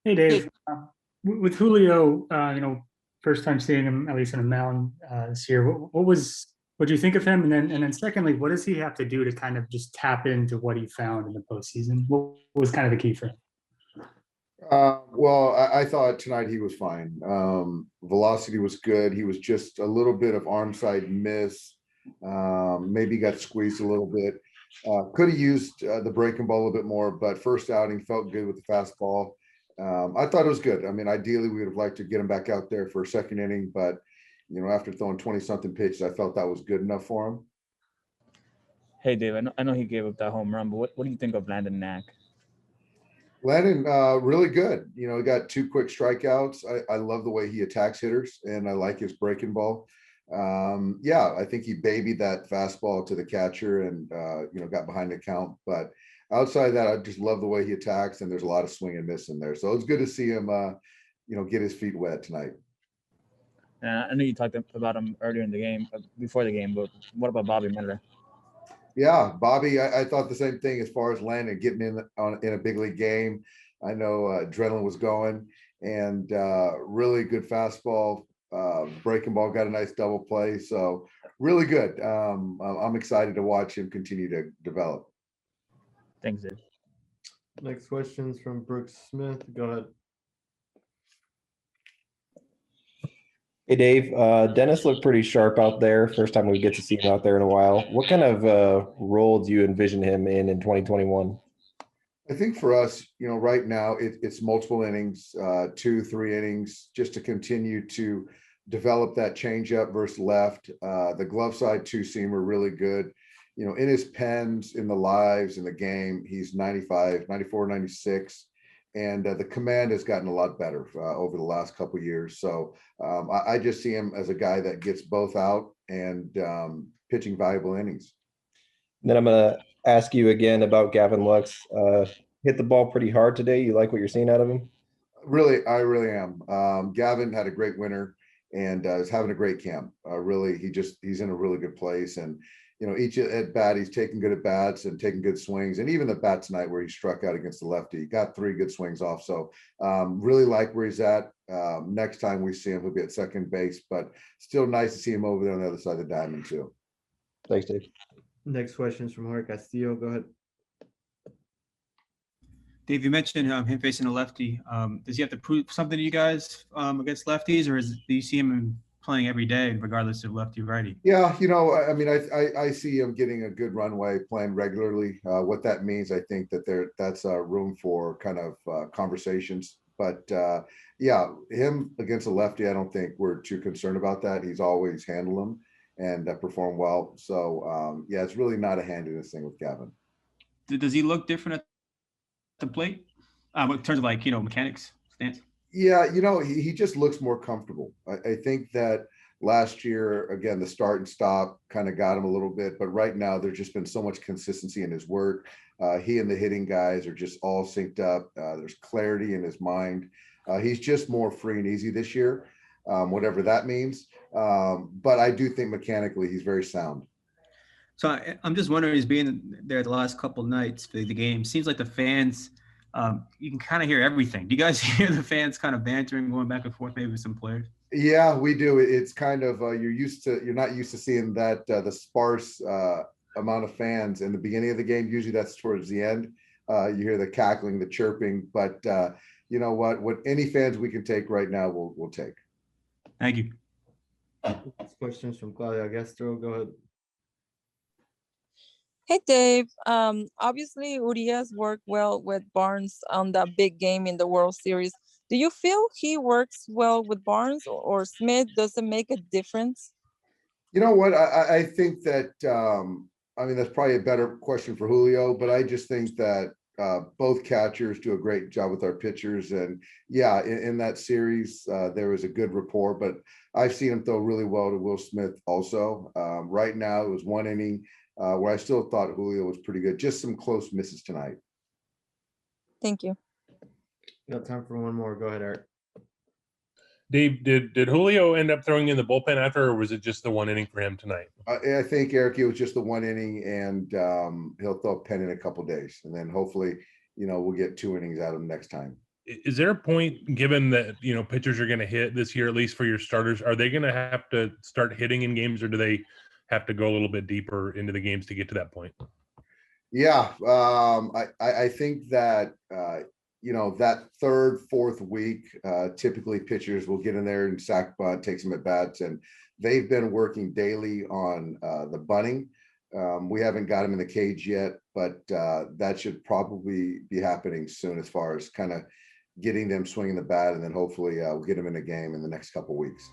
Hey Dave, with Julio, first time seeing him at least in a mound this year. What do you think of him? And then secondly, what does he have to do to kind of just tap into what he found in the postseason? What was kind of the key for him? Well, I thought tonight he was fine. Velocity was good. He was just a little bit of arm side miss. Maybe got squeezed a little bit. Could have used the breaking ball a little bit more, but first outing felt good with the fastball. I thought it was good. I mean, ideally, we would have liked to get him back out there for a second inning, but after throwing 20 something pitches, I felt that was good enough for him. Hey, Dave, I know he gave up that home run, but what do you think of Landon Knack? Landon, really good. He got two quick strikeouts. I love the way he attacks hitters, and I like his breaking ball. Yeah, I think he babied that fastball to the catcher and, got behind the count. But outside of that, I just love the way he attacks, and there's a lot of swing and miss in there. So it's good to see him, get his feet wet tonight. I know you talked about him earlier in the game, before the game, but what about Bobby Miller? Yeah, Bobby, I thought the same thing as far as Landon getting in a big league game. I know adrenaline was going, and really good fastball, breaking ball, got a nice double play. So really good. I'm excited to watch him continue to develop. Thanks, Dave. Next question's from Brooks Smith. Go ahead. Hey Dave, Dennis looked pretty sharp out there. First time we get to see him out there in a while. What kind of role do you envision him in 2021? I think for us, right now it's multiple innings, 2-3 innings, just to continue to develop that changeup versus left. The glove side two seamer really good. In his pens, in the lives, in the game, he's 95, 94, 96. And the command has gotten a lot better over the last couple of years. So I just see him as a guy that gets both out and pitching valuable innings. And then I'm going to ask you again about Gavin Lux. Hit the ball pretty hard today. You like what you're seeing out of him? Really, I really am. Gavin had a great winter and is having a great camp. Really, he's in a really good place. And each at bat, he's taking good at bats and taking good swings. And even the bat tonight where he struck out against the lefty, he got 3 good swings off. So really like where he's at. Next time we see him, he'll be at second base, but still nice to see him over there on the other side of the diamond too. Thanks, Dave. Next question is from Jorge Castillo. Go ahead. Dave, you mentioned him facing a lefty. Does he have to prove something to you guys against lefties, or do you see him playing every day, regardless of lefty or righty? Yeah, I mean, I see him getting a good runway, playing regularly. What that means, I think that's room for kind of conversations. But yeah, him against a lefty, I don't think we're too concerned about that. He's always handled them and performed well. So yeah, it's really not a handiness thing with Gavin. Does he look different at the plate in terms of mechanics stance? Yeah, he just looks more comfortable. I think that last year, again, the start and stop kind of got him a little bit, but right now there's just been so much consistency in his work. He and the hitting guys are just all synced up. There's clarity in his mind. He's just more free and easy this year, whatever that means. But I do think mechanically he's very sound. So I'm just wondering, he's being there the last couple of nights for the game. Seems like the fans, you can kind of hear everything. Do you guys hear the fans kind of bantering, going back and forth, maybe with some players? Yeah, we do. It's kind of you're not used to seeing that the sparse amount of fans in the beginning of the game. Usually that's towards the end. You hear the cackling, the chirping, but you know what any fans we can take right now, we'll take. Thank you. Next questions from Claudia Gastro. Go ahead. Hey Dave, obviously Urias worked well with Barnes on that big game in the World Series. Do you feel he works well with Barnes or Smith? Does it make a difference? You know what? I think that I mean that's probably a better question for Julio, but I just think that both catchers do a great job with our pitchers, and yeah, in that series there was a good rapport. But I've seen him throw really well to Will Smith also. Right now it was 1 inning. Where I still thought Julio was pretty good. Just some close misses tonight. Thank you. Got time for one more. Go ahead, Eric. Dave, did Julio end up throwing in the bullpen after, or was it just the 1 inning for him tonight? I think, Eric, it was just the 1 inning, and he'll throw a pen in a couple days. And then hopefully, we'll get 2 innings out of him next time. is there a point, given that pitchers are going to hit this year, at least for your starters, are they going to have to start hitting in games, or do they have to go a little bit deeper into the games to get to that point? Yeah, I think that that third, fourth week, typically pitchers will get in there and sack bunt, take some at bats, and they've been working daily on the bunting. We haven't got them in the cage yet, but that should probably be happening soon, as far as kind of getting them swinging the bat, and then hopefully we'll get them in a game in the next couple weeks.